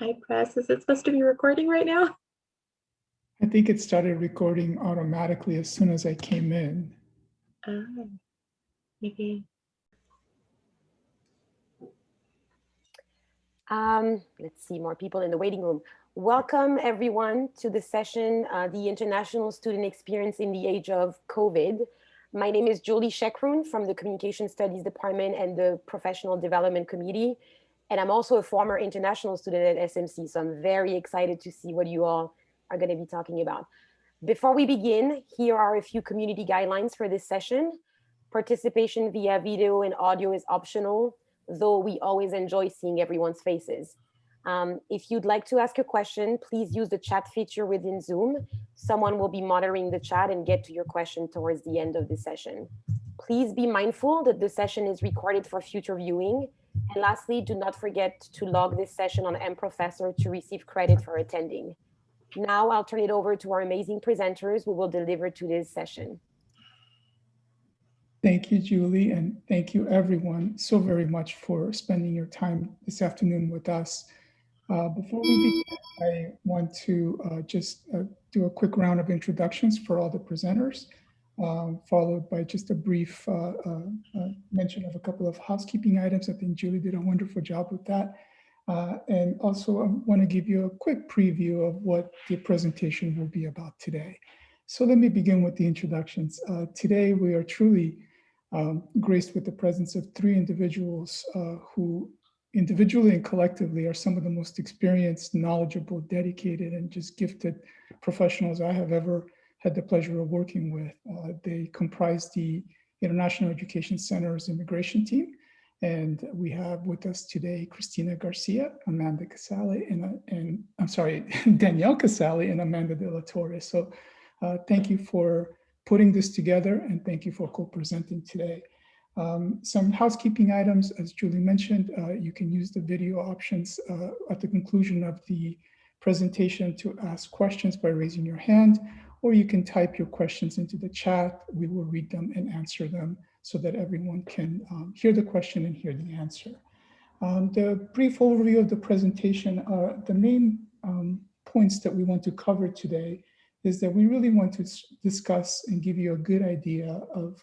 Hi, Press. Is it supposed to be recording right now? I think it started recording automatically as soon as I came in. Oh, maybe. Let's see, more people in the waiting room. Welcome everyone to the session, the International Student Experience in the Age of COVID. My name is Julie Shekroon from the Communication Studies Department and the Professional Development Committee. And I'm also a former international student at SMC, so I'm very excited to see what you all are going to be talking about. Before we begin, here are a few community guidelines for this session. Participation via video and audio is optional, though we always enjoy seeing everyone's faces. If you'd like to ask a question, please use the chat feature within Zoom. Someone will be monitoring the chat and get to your question towards the end of the session. Please be mindful that the session is recorded for future viewing. And lastly, do not forget to log this session on mProfessor to receive credit for attending. Now I'll turn it over to our amazing presenters who will deliver today's session. Thank you, Julie, and thank you everyone so very much for spending your time this afternoon with us. Before we begin, I want to just do a quick round of introductions for all the presenters, followed by just a brief mention of a couple of housekeeping items. I think Julie did a wonderful job with that. And also I want to give you a quick preview of what the presentation will be about today. So let me begin with the introductions. Today we are truly graced with the presence of three individuals who individually and collectively are some of the most experienced, knowledgeable, dedicated, and just gifted professionals I have ever had the pleasure of working with. They comprise the International Education Center's immigration team. And we have with us today, Cristina Garcia, Amanda Casale, and I'm sorry, Danielle Casale and Amanda DeLatorre. So thank you for putting this together and thank you for co-presenting today. Some housekeeping items, as Julie mentioned, you can use the video options at the conclusion of the presentation to ask questions by raising your hand, or you can type your questions into the chat. We will read them and answer them so that everyone can hear the question and hear the answer. The brief overview of the presentation, the main points that we want to cover today is that we really want to discuss and give you a good idea of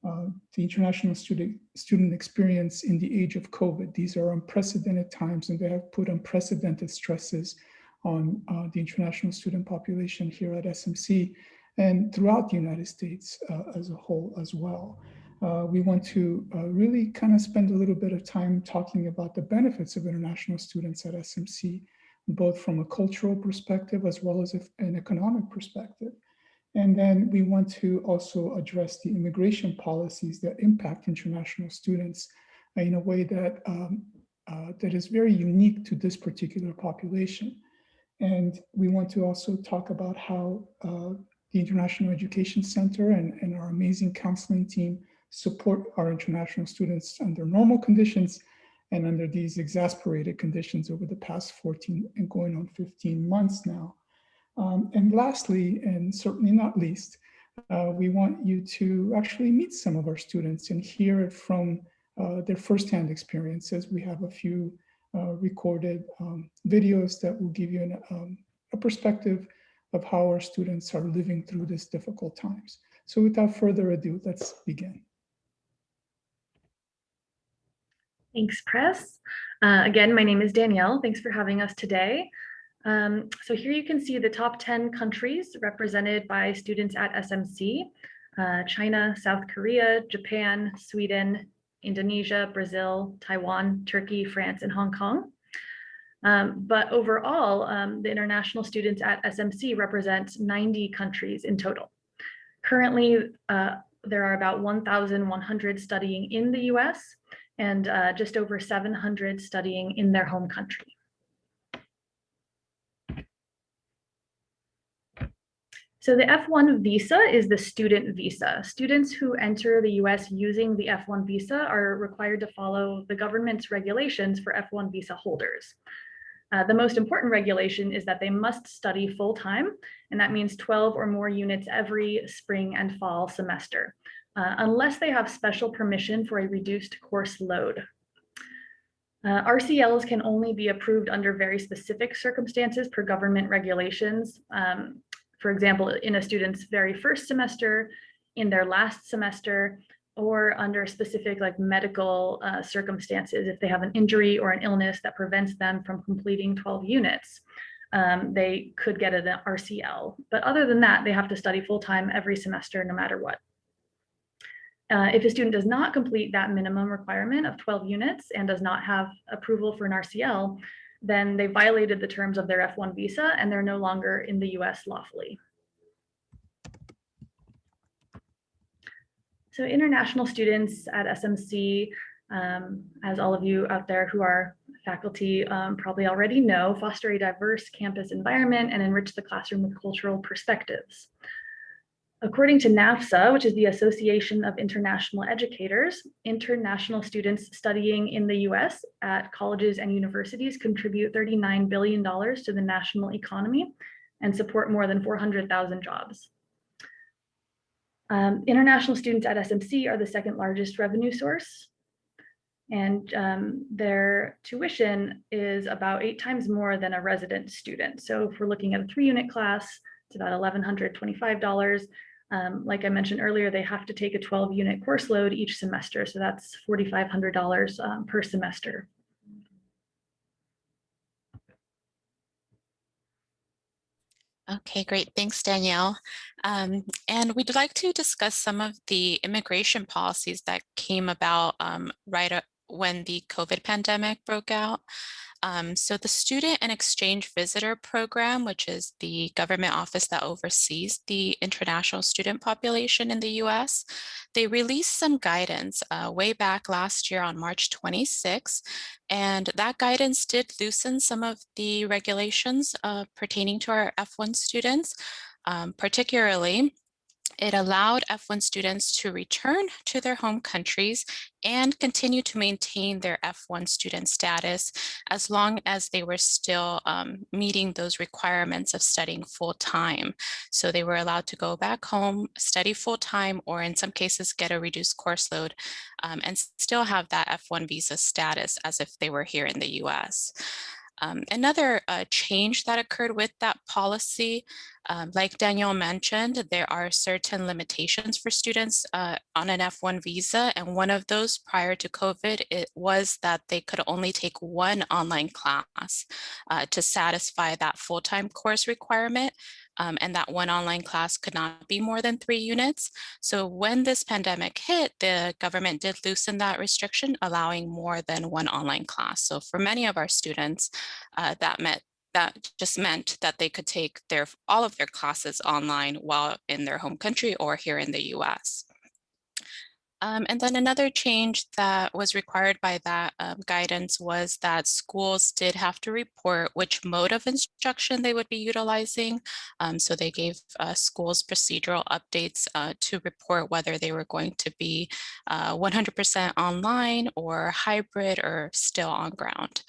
the international student experience in the age of COVID. These are unprecedented times and they have put unprecedented stresses on the international student population here at SMC and throughout the United States as a whole as well. We want to really kind of spend a little bit of time talking about the benefits of international students at SMC, both from a cultural perspective as well as an economic perspective. And then we want to also address the immigration policies that impact international students in a way that, that is very unique to this particular population. And we want to also talk about how the International Education Center and our amazing counseling team support our international students under normal conditions and under these exasperated conditions over the past 14 and going on 15 months now. And lastly, and certainly not least, we want you to actually meet some of our students and hear it from their firsthand experiences. We have a few recorded videos that will give you a perspective of how our students are living through these difficult times. So without further ado, let's begin. Thanks, Press. Again, my name is Danielle. Thanks for having us today. So here you can see the top 10 countries represented by students at SMC: China, South Korea, Japan, Sweden, Indonesia, Brazil, Taiwan, Turkey, France, and Hong Kong. But overall, the international students at SMC represent 90 countries in total. Currently, there are about 1,100 studying in the US and just over 700 studying in their home country. So the F1 visa is the student visa. Students who enter the US using the F1 visa are required to follow the government's regulations for F1 visa holders. The most important regulation is that they must study full-time, and that means 12 or more units every spring and fall semester, unless they have special permission for a reduced course load. RCLs can only be approved under very specific circumstances per government regulations. For example, in a student's very first semester, in their last semester, or under specific like medical circumstances. If they have an injury or an illness that prevents them from completing 12 units, they could get an RCL. But other than that, they have to study full-time every semester, no matter what. If a student does not complete that minimum requirement of 12 units and does not have approval for an RCL, then they violated the terms of their F1 visa and they're no longer in the US lawfully. So international students at SMC, as all of you out there who are faculty probably already know, foster a diverse campus environment and enrich the classroom with cultural perspectives. According to NAFSA, which is the Association of International Educators, international students studying in the US at colleges and universities contribute $39 billion to the national economy and support more than 400,000 jobs. International students at SMC are the second largest revenue source, and their tuition is about 8 times more than a resident student. So if we're looking at a 3-unit class, it's about $1,125. Like I mentioned earlier, they have to take a 12-unit course load each semester. So that's $4,500 per semester. Okay, great. Thanks, Danielle. And we'd like to discuss some of the immigration policies that came about when the COVID pandemic broke out. So the Student and Exchange Visitor Program, which is the government office that oversees the international student population in the US, they released some guidance way back last year on March 26, and that guidance did loosen some of the regulations pertaining to our F1 students, particularly. It allowed F1 students to return to their home countries and continue to maintain their F1 student status as long as they were still meeting those requirements of studying full-time. So they were allowed to go back home, study full-time, or in some cases get a reduced course load and still have that F1 visa status as if they were here in the US. Another change that occurred with that policy, like Danielle mentioned, there are certain limitations for students on an F1 visa, and one of those prior to COVID, it was that they could only take one online class to satisfy that full-time course requirement. And that one online class could not be more than 3 units. So when this pandemic hit, the government did loosen that restriction, allowing more than one online class. So for many of our students, that just meant that they could take all of their classes online while in their home country or here in the US. And then another change that was required by that guidance was that schools did have to report which mode of instruction they would be utilizing. So they gave schools procedural updates to report whether they were going to be 100% online or hybrid or still on ground.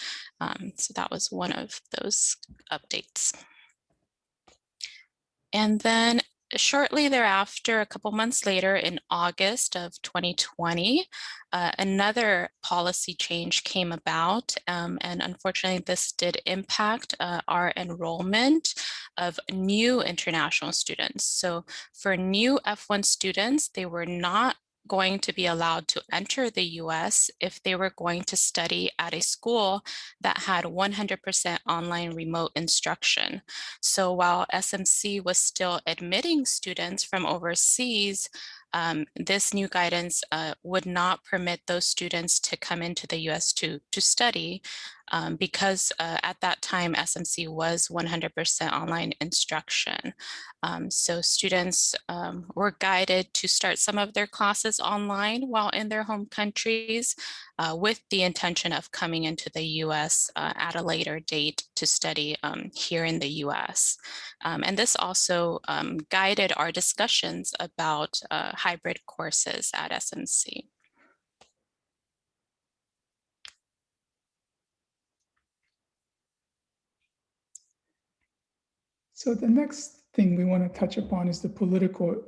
So that was one of those updates. And then shortly thereafter, a couple months later, in August of 2020, another policy change came about. And unfortunately, this did impact our enrollment of new international students. So for new F1 students, they were not going to be allowed to enter the US if they were going to study at a school that had 100% online remote instruction. So while SMC was still admitting students from overseas, this new guidance would not permit those students to come into the US to study because at that time SMC was 100% online instruction. So students were guided to start some of their classes online while in their home countries with the intention of coming into the US at a later date to study here in the US. And this also guided our discussions about hybrid courses at SMC. So the next thing we want to touch upon is the political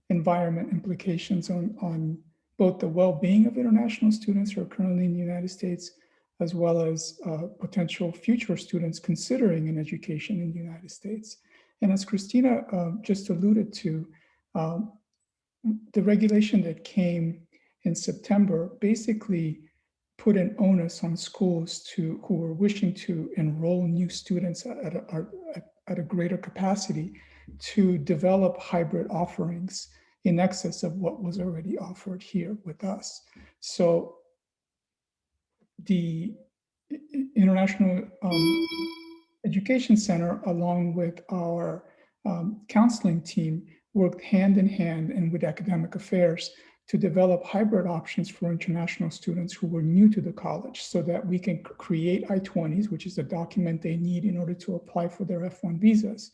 environment implications on both the well-being of international students who are currently in the United States, as well as potential future students considering an education in the United States. And as Cristina just alluded to, the regulation that came in September basically put an onus on schools who were wishing to enroll new students at a greater capacity to develop hybrid offerings in excess of what was already offered here with us. So the International Education Center, along with our counseling team, worked hand in hand and with academic affairs to develop hybrid options for international students who were new to the college so that we can create I-20s, which is the document they need in order to apply for their F1 visas,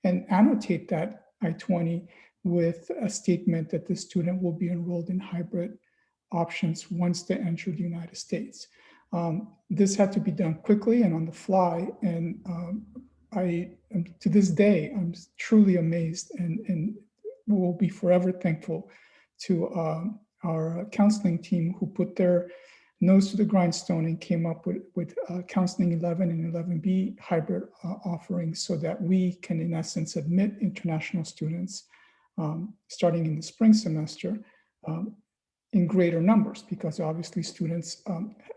and annotate that I-20 with a statement that the student will be enrolled in hybrid options once they enter the United States. This had to be done quickly and on the fly, and to this day, I'm truly amazed and will be forever thankful to our counseling team who put their nose to the grindstone and came up with Counseling 11 and 11B hybrid offerings so that we can, in essence, admit international students starting in the spring semester in greater numbers, because obviously students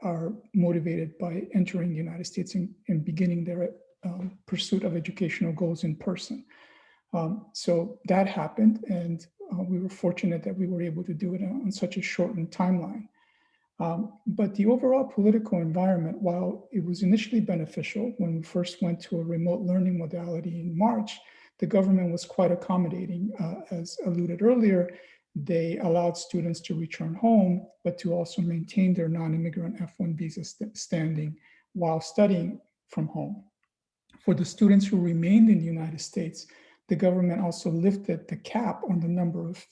are motivated by entering the United States and beginning their pursuit of educational goals in person. So that happened, and we were fortunate that we were able to do it on such a shortened timeline. But the overall political environment, while it was initially beneficial when we first went to a remote learning modality in March, the government was quite accommodating. As alluded earlier, they allowed students to return home, but to also maintain their non-immigrant F1 visa standing while studying from home. For the students who remained in the United States, the government also lifted the cap on the number of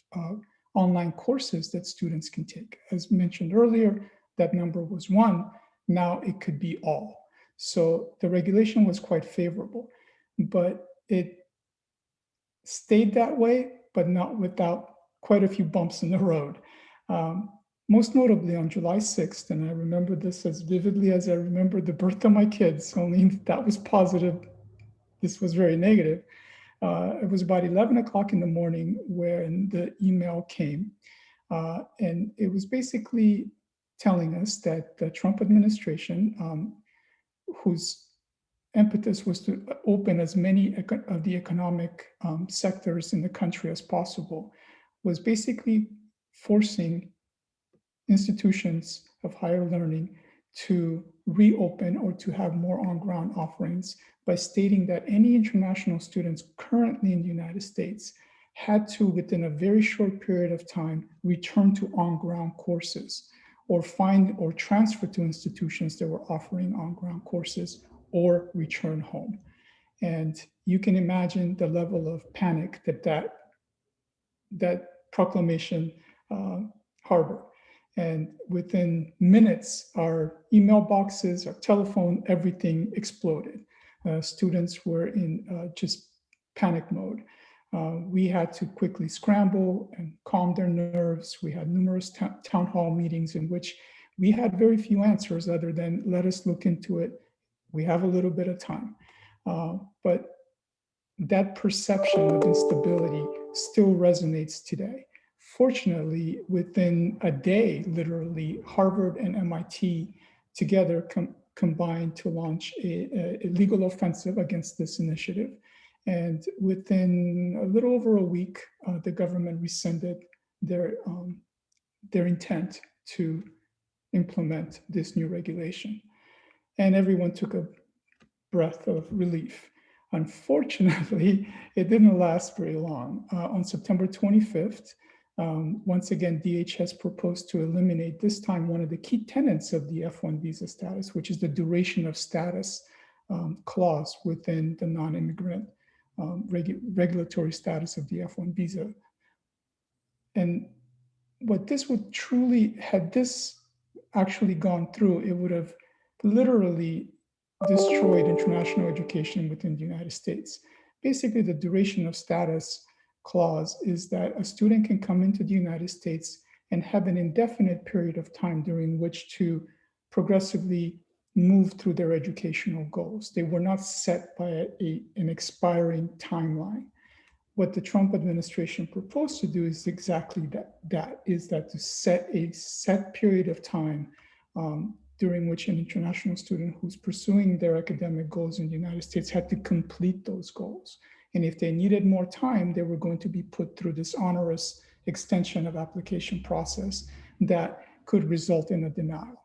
online courses that students can take. As mentioned earlier, that number was 1. Now it could be all. So the regulation was quite favorable, but it stayed that way, but not without quite a few bumps in the road. Most notably on July 6th, and I remember this as vividly as I remember the birth of my kids, only that was positive, this was very negative. It was about 11 o'clock in the morning when the email came. And it was basically telling us that the Trump administration, whose impetus was to open as many of the economic sectors in the country as possible, was basically forcing institutions of higher learning to reopen or to have more on-ground offerings by stating that any international students currently in the United States had to, within a very short period of time, return to on-ground courses or find or transfer to institutions that were offering on-ground courses or return home. And you can imagine the level of panic that proclamation harbored. And within minutes, our email boxes, our telephone, everything exploded. Students were in just panic mode. We had to quickly scramble and calm their nerves. We had numerous town hall meetings in which we had very few answers other than let us look into it. We have a little bit of time. But that perception of instability still resonates today. Fortunately, within a day, literally, Harvard and MIT together combined to launch a legal offensive against this initiative. And within a little over a week, the government rescinded their intent to implement this new regulation. And everyone took a breath of relief. Unfortunately, it didn't last very long. On September 25th, once again, DHS proposed to eliminate this time one of the key tenets of the F1 visa status, which is the duration of status clause within the non-immigrant regulatory status of the F1 visa. And what this would truly, had this actually gone through, it would have literally destroyed international education within the United States. Basically, the duration of status clause is that a student can come into the United States and have an indefinite period of time during which to progressively move through their educational goals. They were not set by an expiring timeline. What the Trump administration proposed to do is exactly that to set a set period of time during which an international student who's pursuing their academic goals in the United States had to complete those goals. And if they needed more time, they were going to be put through this onerous extension of application process that could result in a denial.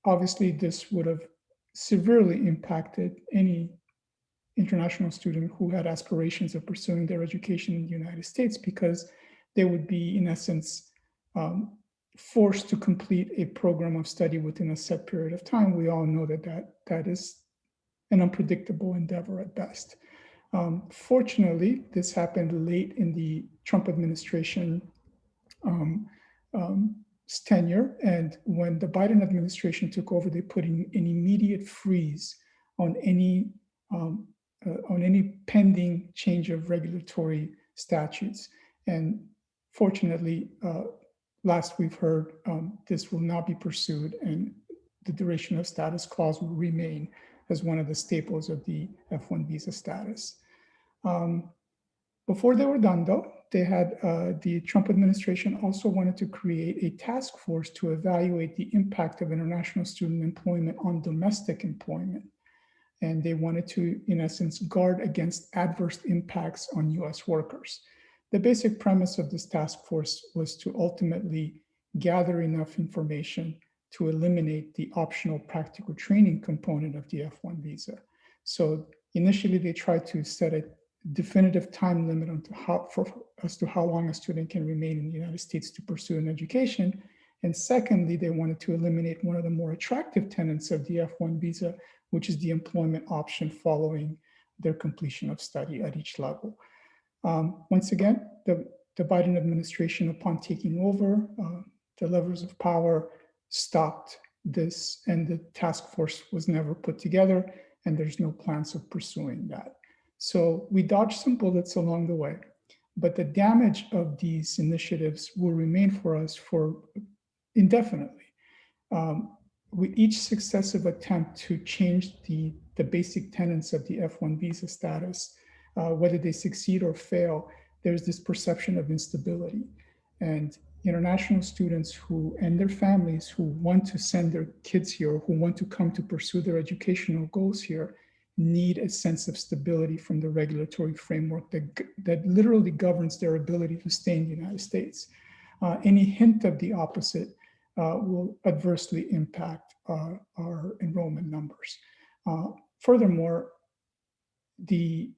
Obviously, this would have severely impacted any international student who had aspirations of pursuing their education in the United States, because they would be, in essence, forced to complete a program of study within a set period of time. We all know that is an unpredictable endeavor at best. Fortunately, this happened late in the Trump administration tenure, and when the Biden administration took over, they put in an immediate freeze on any pending change of regulatory statutes. And fortunately, last we've heard, this will not be pursued, and the duration of status clause will remain as one of the staples of the F-1 visa status. Before they were done, though, they had the Trump administration also wanted to create a task force to evaluate the impact of international student employment on domestic employment. And they wanted to, in essence, guard against adverse impacts on US workers. The basic premise of this task force was to ultimately gather enough information to eliminate the optional practical training component of the F-1 visa. So initially they tried to set a definitive time limit as to how long a student can remain in the United States to pursue an education. And secondly, they wanted to eliminate one of the more attractive tenets of the F-1 visa, which is the employment option following their completion of study at each level. Once again, the Biden administration, upon taking over, the levers of power stopped this, and the task force was never put together, and there's no plans of pursuing that. So we dodged some bullets along the way, but the damage of these initiatives will remain for us for indefinitely. With each successive attempt to change the basic tenets of the F-1 visa status, whether they succeed or fail, there's this perception of instability. And international students and their families who want to send their kids here, who want to come to pursue their educational goals here, need a sense of stability from the regulatory framework that literally governs their ability to stay in the United States. Any hint of the opposite will adversely impact our enrollment numbers. Furthermore, the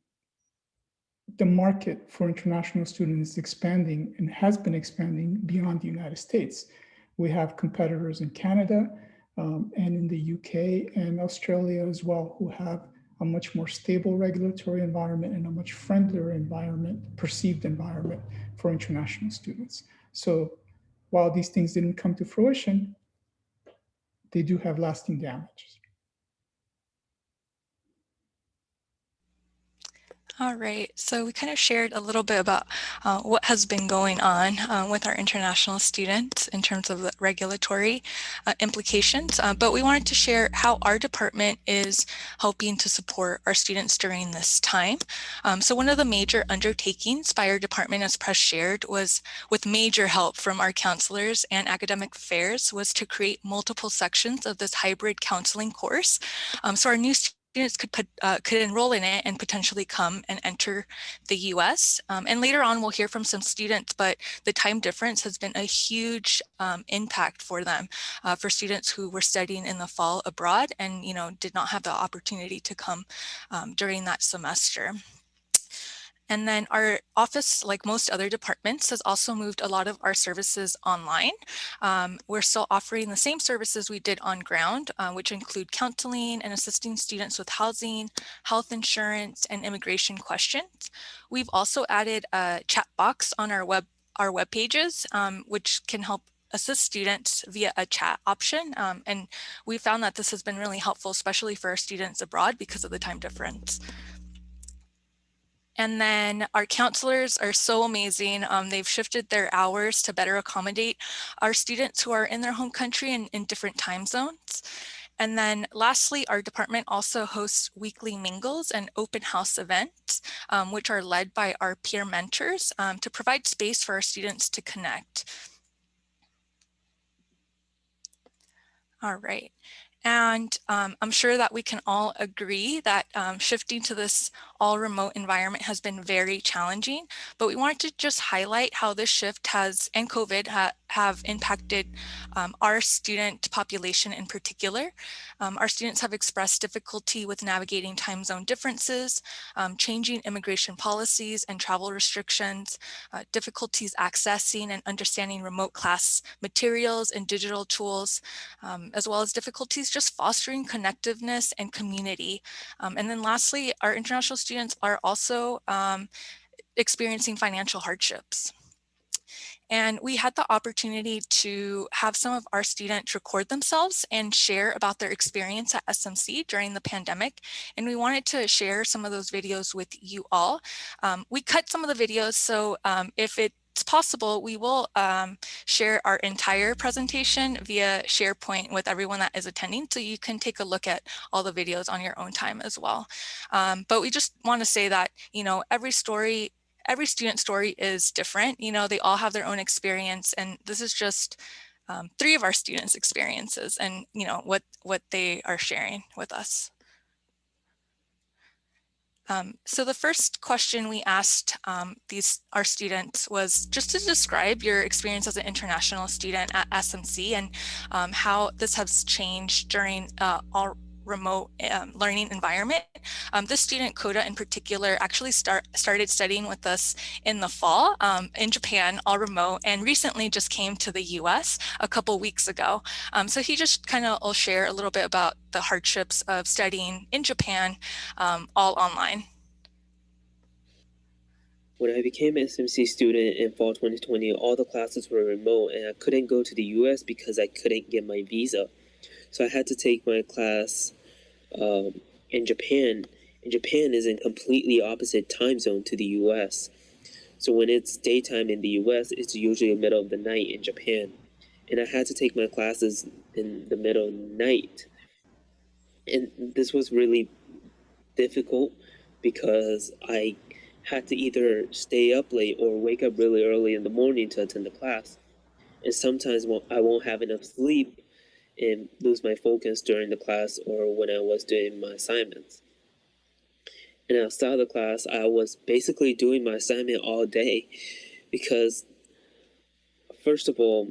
market for international students is expanding and has been expanding beyond the United States. We have competitors in Canada and in the UK and Australia as well, who have a much more stable regulatory environment and a much friendlier environment, perceived environment for international students. So while these things didn't come to fruition, they do have lasting damages. All right, so we kind of shared a little bit about what has been going on with our international students in terms of the regulatory implications, but we wanted to share how our department is helping to support our students during this time. So one of the major undertakings by our department, as Press shared, was with major help from our counselors and academic affairs, was to create multiple sections of this hybrid counseling course. So our new students could enroll in it and potentially come and enter the US. And later on, we'll hear from some students, but the time difference has been a huge impact for them, for students who were studying in the fall abroad and did not have the opportunity to come during that semester. And then our office, like most other departments, has also moved a lot of our services online. We're still offering the same services we did on ground, which include counseling and assisting students with housing, health insurance, and immigration questions. We've also added a chat box on our web pages, which can help assist students via a chat option. And we found that this has been really helpful, especially for our students abroad because of the time difference. And then our counselors are so amazing. They've shifted their hours to better accommodate our students who are in their home country and in different time zones. And then lastly, our department also hosts weekly mingles and open house events, which are led by our peer mentors to provide space for our students to connect. All right. And I'm sure that we can all agree that shifting to this all remote environment has been very challenging, but we wanted to just highlight how this shift has and COVID have impacted our student population in particular. Our students have expressed difficulty with navigating time zone differences, changing immigration policies and travel restrictions, difficulties accessing and understanding remote class materials and digital tools, as well as difficulties just fostering connectiveness and community. And then lastly, our international students are also experiencing financial hardships. And we had the opportunity to have some of our students record themselves and share about their experience at SMC during the pandemic. And we wanted to share some of those videos with you all. We cut some of the videos, so if it's possible, we will share our entire presentation via SharePoint with everyone that is attending, so you can take a look at all the videos on your own time as well. But we just want to say that, you know, every student story is different. You know, they all have their own experience, and this is just 3 of our students' experiences and, you know, what they are sharing with us. So the first question we asked our students was just to describe your experience as an international student at SMC and how this has changed during all remote learning environment. This student, Koda in particular, actually started studying with us in the fall in Japan, all remote, and recently just came to the US a couple weeks ago. So he just kind of will share a little bit about the hardships of studying in Japan, all online. When I became an SMC student in fall 2020, all the classes were remote and I couldn't go to the US because I couldn't get my visa. So I had to take my class in Japan. And Japan is in completely opposite time zone to the US. So when it's daytime in the US, it's usually the middle of the night in Japan. And I had to take my classes in the middle of the night. And this was really difficult because I had to either stay up late or wake up really early in the morning to attend the class. And sometimes I won't have enough sleep and lose my focus during the class or when I was doing my assignments. And outside of the class, I was basically doing my assignment all day because, first of all,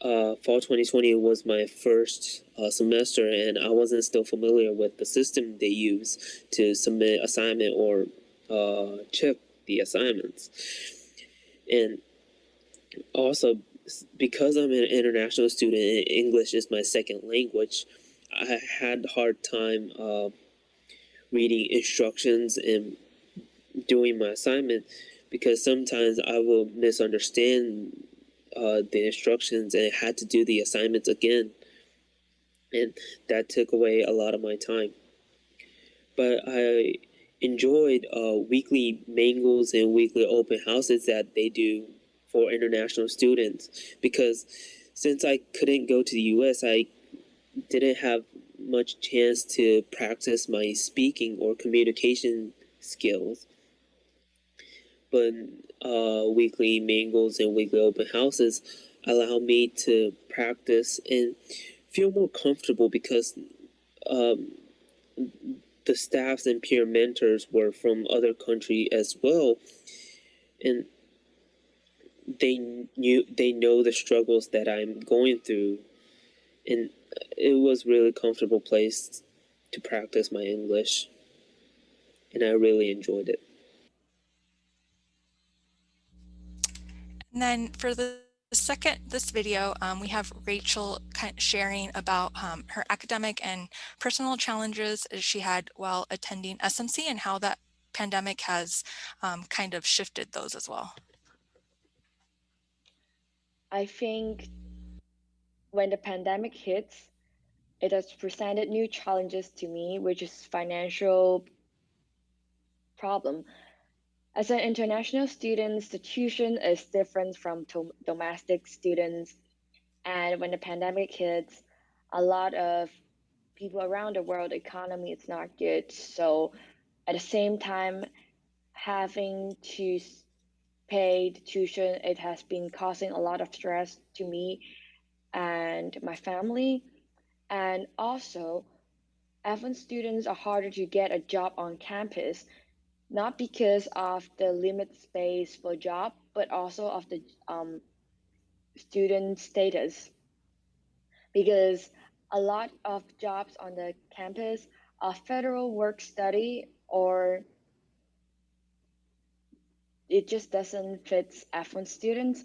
fall 2020 was my first semester and I wasn't still familiar with the system they use to submit assignment or check the assignments. And also, because I'm an international student and English is my second language, I had a hard time reading instructions and doing my assignment because sometimes I will misunderstand the instructions and had to do the assignments again. And that took away a lot of my time. But I enjoyed weekly mingles and weekly open houses that they do for international students because since I couldn't go to the US, I didn't have much chance to practice my speaking or communication skills. But weekly mingles and weekly open houses allow me to practice and feel more comfortable because the staffs and peer mentors were from other countries as well, and they know the struggles that I'm going through, and it was really comfortable place to practice my English, and I really enjoyed it. And then for this video, we have Rachel sharing about her academic and personal challenges she had while attending SMC and how that pandemic has kind of shifted those as well. I think when the pandemic hits, it has presented new challenges to me, which is financial problem. As an international student, the tuition is different from domestic students. And when the pandemic hits, a lot of people around the world, the economy is not good. So at the same time, having to pay the tuition, it has been causing a lot of stress to me and my family. And also, F1 students are harder to get a job on campus, not because of the limited space for job, but also of the student status. Because a lot of jobs on the campus are federal work study, or it just doesn't fit F1 students.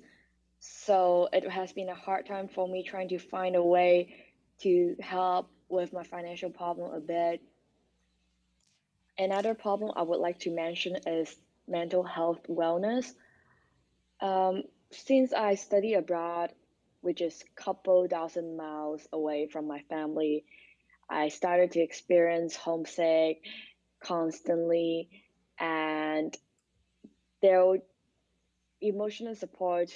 So it has been a hard time for me trying to find a way to help with my financial problem a bit. Another problem I would like to mention is mental health wellness. Since I study abroad, which is a couple thousand miles away from my family, I started to experience homesick constantly, and their emotional support,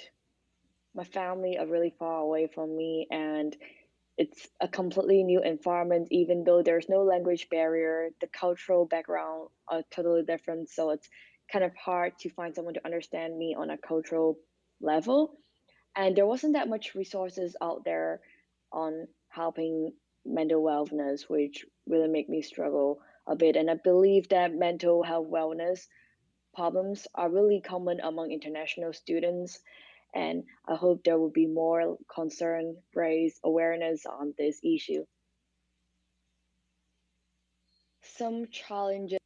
my family are really far away from me, and it's a completely new environment. Even though there's no language barrier, the cultural background are totally different, so it's kind of hard to find someone to understand me on a cultural level. And there wasn't that much resources out there on helping mental wellness, which really make me struggle a bit. And I believe that mental health wellness problems are really common among international students, and I hope there will be more concern, raised awareness on this issue. Some challenges.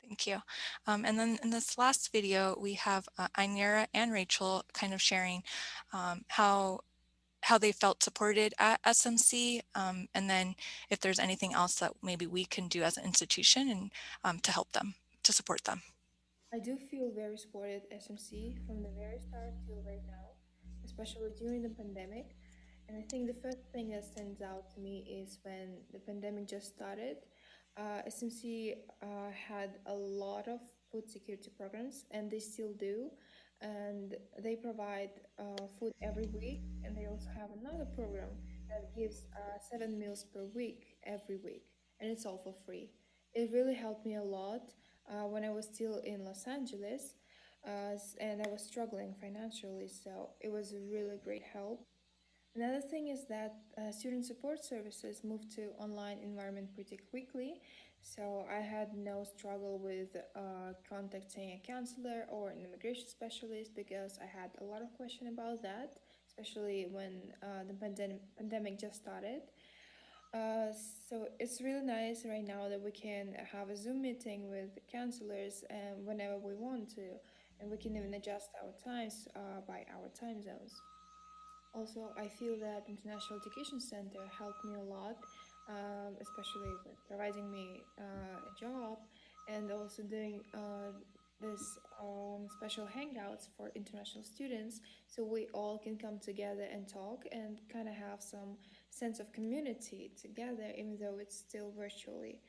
Thank you. And then in this last video, we have Ainira and Rachel kind of sharing how they felt supported at SMC, and then if there's anything else that maybe we can do as an institution and to help them, to support them. I do feel very supported SMC from the very start till right now, especially during the pandemic. And I think the first thing that stands out to me is when the pandemic just started, SMC had a lot of food security programs, and they still do. And they provide food every week, and they also have another program that gives 7 meals per week every week, and it's all for free. It really helped me a lot when I was still in Los Angeles, and I was struggling financially, so it was a really great help. Another thing is that student support services moved to online environment pretty quickly, so I had no struggle with contacting a counselor or an immigration specialist because I had a lot of questions about that, especially when the pandemic just started. Uh, so it's really nice right now that we can have a Zoom meeting with counselors whenever we want to, and we can even adjust our times by our time zones. Also, I feel that International Education Center helped me a lot, especially with providing me a job and also doing this special hangouts for international students so we all can come together and talk and kind of have some sense of community together, even though it's still virtually.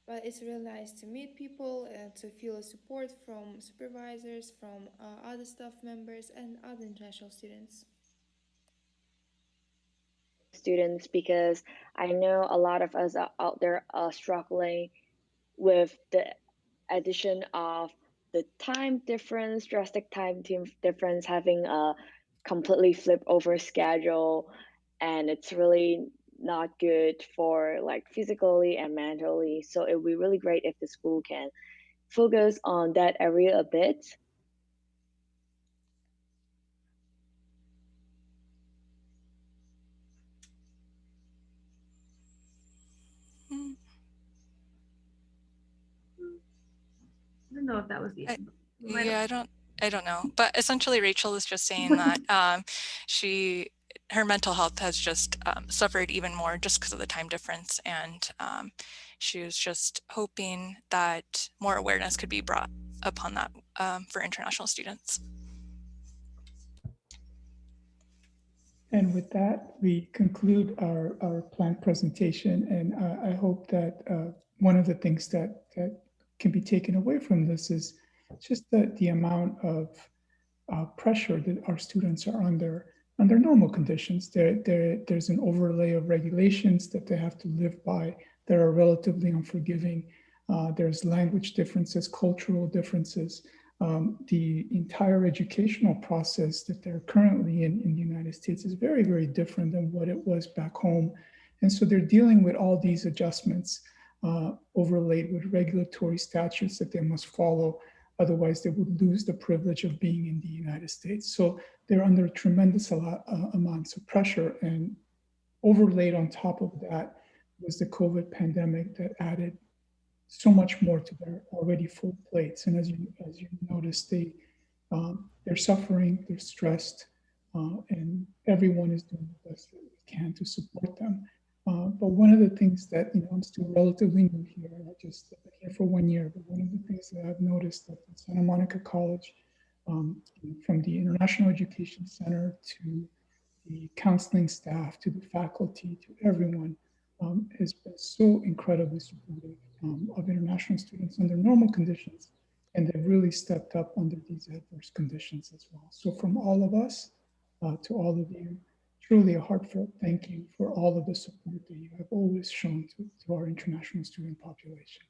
But it's really nice to meet people and to feel support from supervisors, from other staff members, and other international students. Students, because I know a lot of us are out there struggling with the addition of the time difference, drastic time difference, having a completely flip over schedule, and it's really not good for like physically and mentally. So it would be really great if the school can focus on that area a bit. I don't know if that was the end. Yeah, I don't know. But essentially, Rachel was just saying that her mental health has just suffered even more just because of the time difference, and she was just hoping that more awareness could be brought upon that for international students. And with that, we conclude our planned presentation. And I hope that one of the things that can be taken away from this is just the amount of pressure that our students are under under normal conditions. There's an overlay of regulations that they have to live by that are relatively unforgiving. There's language differences, cultural differences. The entire educational process that they're currently in the United States is very, very different than what it was back home. And so they're dealing with all these adjustments overlaid with regulatory statutes that they must follow. Otherwise, they would lose the privilege of being in the United States. So they're under tremendous amounts of pressure. And overlaid on top of that was the COVID pandemic that added so much more to their already full plates. And as you notice, they're suffering, they're stressed, and everyone is doing the best that we can to support them. But one of the things that, I'm still relatively new here, I just been here for 1 year, but one of the things that I've noticed at Santa Monica College, from the International Education Center to the counseling staff, to the faculty, to everyone, has been so incredibly supportive of international students under normal conditions, and they've really stepped up under these adverse conditions as well. So from all of us to all of you, truly a heartfelt thank you for all of the support that you have always shown to our international student population.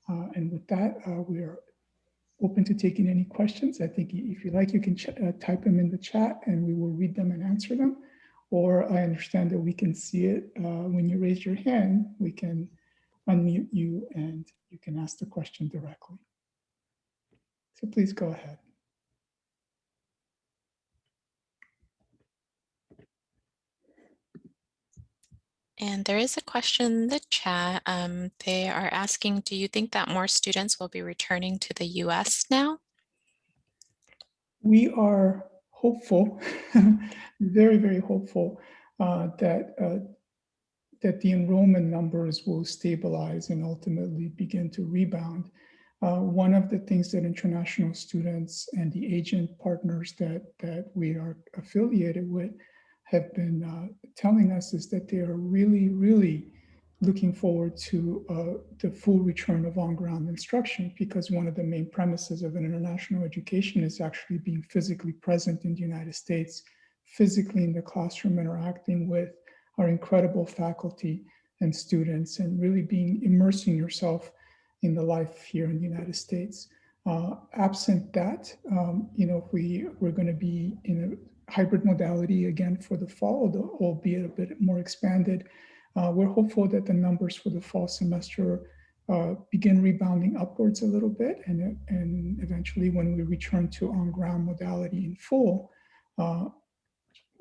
And with that, we are open to taking any questions. I think if you like, you can type them in the chat and we will read them and answer them. Or I understand that we can see it when you raise your hand, we can unmute you and you can ask the question directly. So please go ahead. And there is a question in the chat. They are asking, do you think that more students will be returning to the US now? We are hopeful, very, very hopeful that the enrollment numbers will stabilize and ultimately begin to rebound. One of the things that international students and the agent partners that we are affiliated with have been telling us is that they are really, really looking forward to the full return of on-ground instruction, because one of the main premises of an international education is actually being physically present in the United States, physically in the classroom, interacting with our incredible faculty and students, and really immersing yourself in the life here in the United States. Absent that, if we're going to be in a hybrid modality again for the fall, albeit a bit more expanded, we're hopeful that the numbers for the fall semester begin rebounding upwards a little bit, and eventually when we return to on-ground modality in full,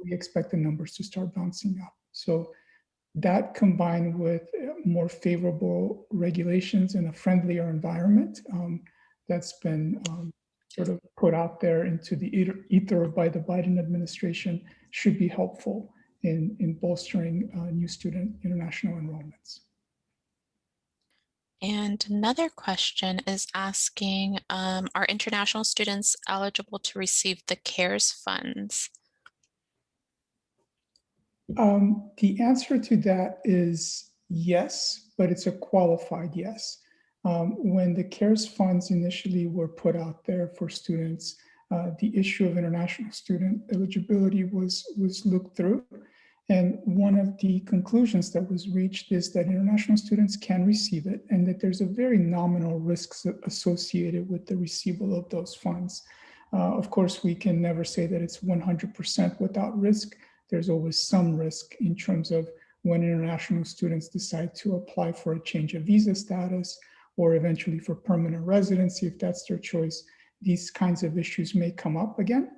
we expect the numbers to start bouncing up. So that, combined with more favorable regulations and a friendlier environment that's been sort of put out there into the ether by the Biden administration, should be helpful in bolstering new student international enrollments. And another question is asking, are international students eligible to receive the CARES funds? The answer to that is yes, but it's a qualified yes. When the CARES funds initially were put out there for students, the issue of international student eligibility was looked through. And one of the conclusions that was reached is that international students can receive it, and that there's a very nominal risks associated with the receival of those funds. Of course, we can never say that it's 100% without risk. There's always some risk in terms of when international students decide to apply for a change of visa status, or eventually for permanent residency, if that's their choice. These kinds of issues may come up again,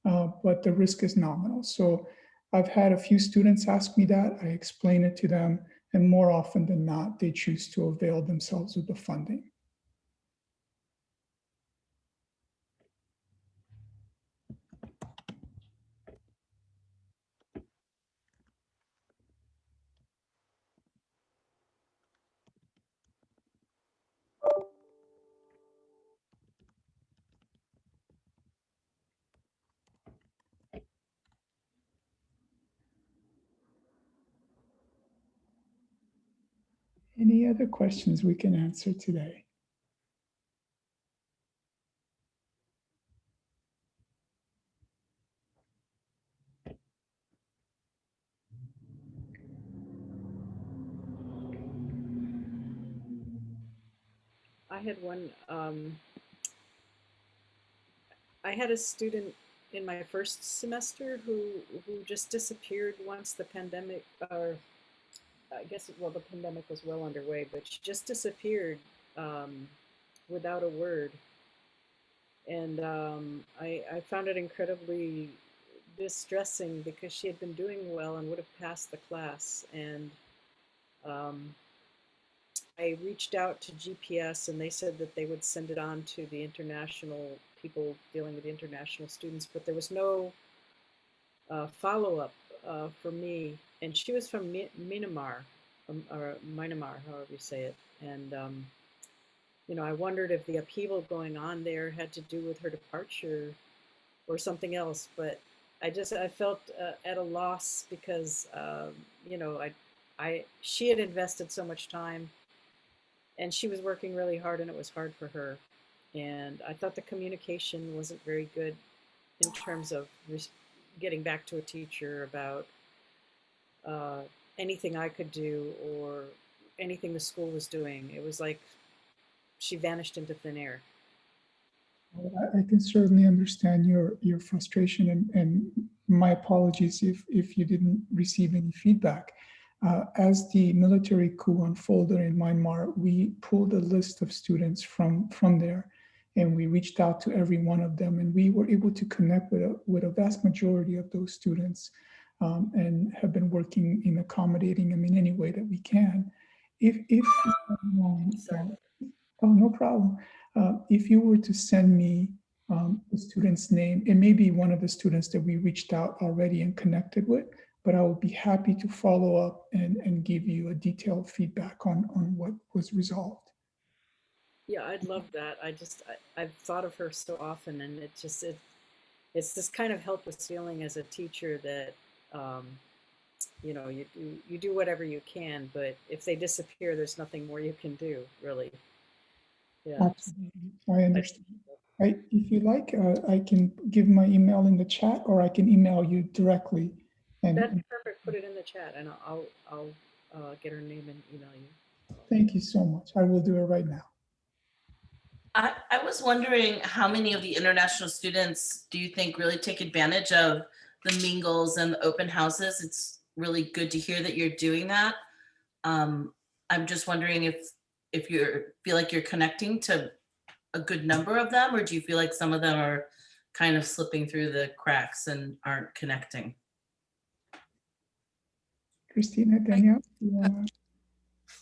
but the risk is nominal. So I've had a few students ask me that, I explain it to them, and more often than not, they choose to avail themselves of the funding. Any other questions we can answer today? had one. I had a student in my first semester who just disappeared once the pandemic, or I guess, well, the pandemic was well underway, but she just disappeared without a word. And I found it incredibly distressing because she had been doing well and would have passed the class. And I reached out to GPS and they said that they would send it on to the international people dealing with international students, but there was no follow-up for me. And she was from Myanmar, or Myanmar, however you say it. And you know, I wondered if the upheaval going on there had to do with her departure or something else. But I felt at a loss because you know, she had invested so much time, and she was working really hard, and it was hard for her. And I thought the communication wasn't very good in terms of getting back to a teacher about anything I could do or anything the school was doing. It was like she vanished into thin air. I can certainly understand your frustration, and my apologies if you didn't receive any feedback. As the military coup unfolded in Myanmar, we pulled a list of students from there, and we reached out to every one of them, and we were able to connect with a vast majority of those students, and have been working in accommodating them in any way that we can. Oh, no problem. If you were to send me the student's name, it may be one of the students that we reached out already and connected with, but I would be happy to follow up and give you a detailed feedback on what was resolved. Yeah, I'd love that. I've thought of her so often, and it's this kind of helpless feeling as a teacher that you know, you do whatever you can, but if they disappear, there's nothing more you can do, really. Yeah. Absolutely. I understand. If you like, I can give my email in the chat, or I can email you directly. That's perfect. Put it in the chat, and I'll get her name and email you. Thank you so much. I will do it right now. I was wondering how many of the international students do you think really take advantage of the mingles and the open houses? It's really good to hear that you're doing that. I'm just wondering if you feel like you're connecting to a good number of them, or do you feel like some of them are kind of slipping through the cracks and aren't connecting? Cristina, Danielle,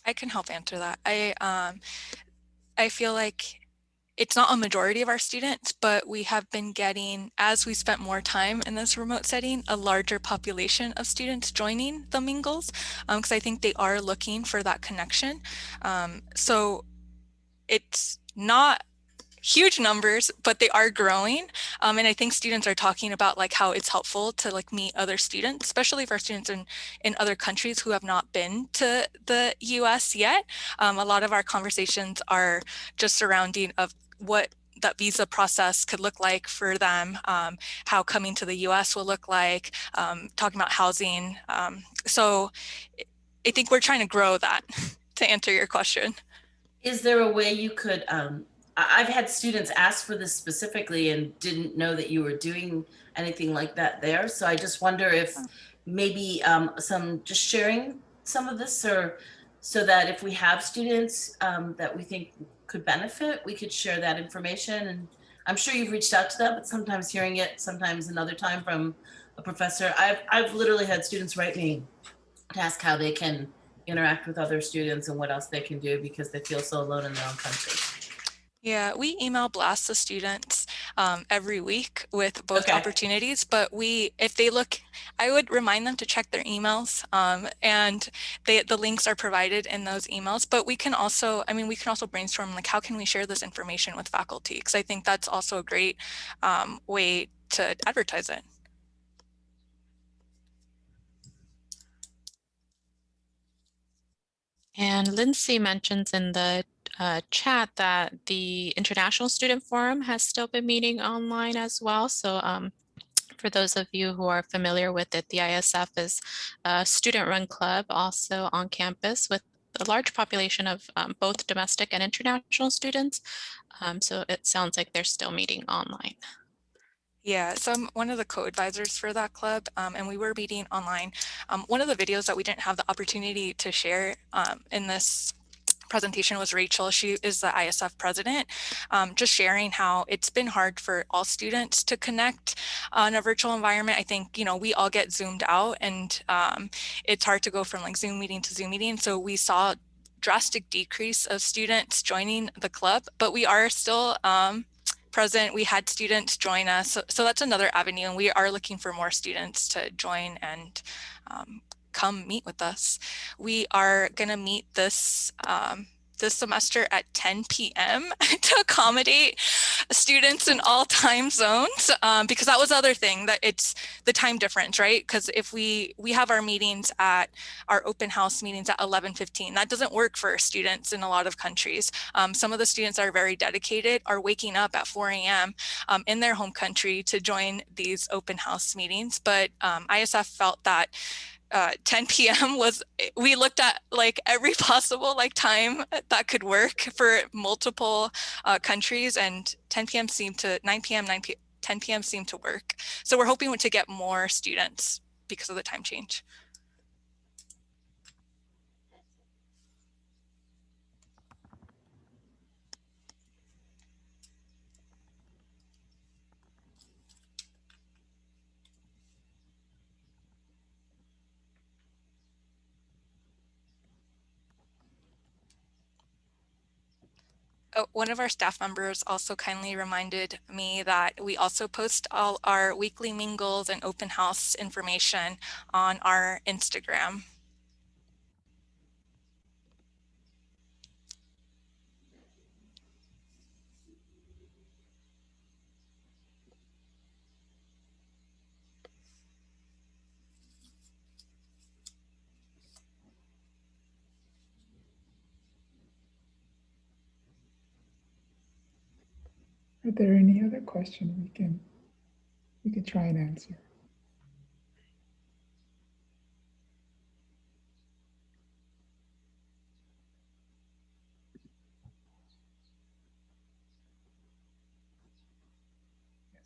I can help answer that. I feel like it's not a majority of our students, but we have been getting, as we spent more time in this remote setting, a larger population of students joining the mingles, because I think they are looking for that connection. So it's not huge numbers, but they are growing. And I think students are talking about like how it's helpful to like meet other students, especially for students in other countries who have not been to the US yet. A lot of our conversations are just surrounding of what that visa process could look like for them, how coming to the US will look like, talking about housing. So I think we're trying to grow that to answer your question. Is there a way you could, I've had students ask for this specifically and didn't know that you were doing anything like that there. So I just wonder if maybe just sharing some of this, or so that if we have students that we think could benefit, we could share that information. And I'm sure you've reached out to them, but sometimes hearing it, sometimes another time from a professor. I've literally had students write me to ask how they can interact with other students and what else they can do because they feel so alone in their own country. Yeah, we email blast the students every week with both opportunities, but if they look, I would remind them to check their emails, and the links are provided in those emails, but we can also brainstorm like how can we share this information with faculty, because I think that's also a great way to advertise it. And Lindsay mentions in the chat that the International Student Forum has still been meeting online as well. So for those of you who are familiar with it, the ISF is a student-run club also on campus with a large population of both domestic and international students. So it sounds like they're still meeting online. Yeah, so I'm one of the co-advisors for that club, and we were meeting online. One of the videos that we didn't have the opportunity to share in this presentation was Rachel. She is the ISF president, just sharing how it's been hard for all students to connect in a virtual environment. I think, you know, we all get zoomed out, and it's hard to go from like Zoom meeting to Zoom meeting. So we saw drastic decrease of students joining the club, but we are still present. We had students join us. So that's another avenue, and we are looking for more students to join and come meet with us. We are going to meet this semester at 10 p.m. to accommodate students in all time zones, because that was the other thing, that it's the time difference, right? Because if we have our meetings at our open house meetings at 11:15, that doesn't work for students in a lot of countries. Some of the students are very dedicated, are waking up at 4 a.m. In their home country to join these open house meetings. But ISF felt that 10 p.m. was, we looked at like every possible like time that could work for multiple countries, and 10 p.m. seemed to, 9 p.m., 10 p.m. seemed to work. So we're hoping to get more students because of the time change. Oh, one of our staff members also kindly reminded me that we also post all our weekly mingles and open house information on our Instagram. Are there any other questions we can try and answer?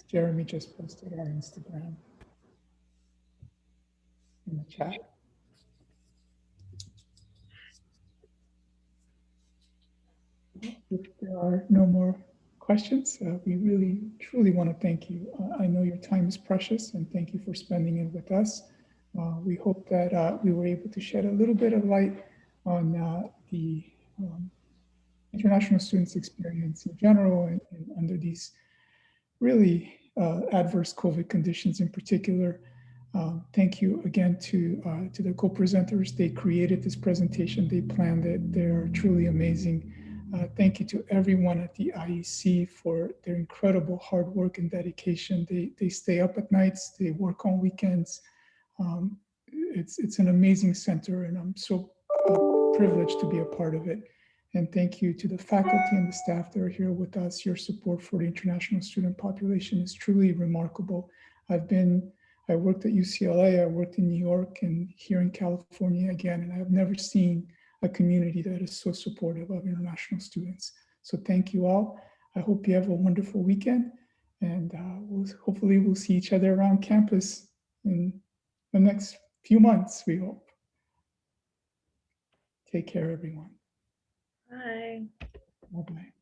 Jeremy just posted our Instagram in the chat. If there are no more questions, we really, truly want to thank you. I know your time is precious, and thank you for spending it with us. We hope that we were able to shed a little bit of light on the international students' experience in general, and under these really adverse COVID conditions in particular. Thank you again to the co-presenters. They created this presentation, they planned it, they're truly amazing. Thank you to everyone at the IEC for their incredible hard work and dedication. They stay up at nights, they work on weekends. It's an amazing center, and I'm so privileged to be a part of it. And thank you to the faculty and the staff that are here with us. Your support for the international student population is truly remarkable. I worked at UCLA, I worked in New York, and here in California again, and I've never seen a community that is so supportive of international students. So thank you all. I hope you have a wonderful weekend, and hopefully we'll see each other around campus in the next few months, we hope. Take care, everyone. Bye. Bye-bye.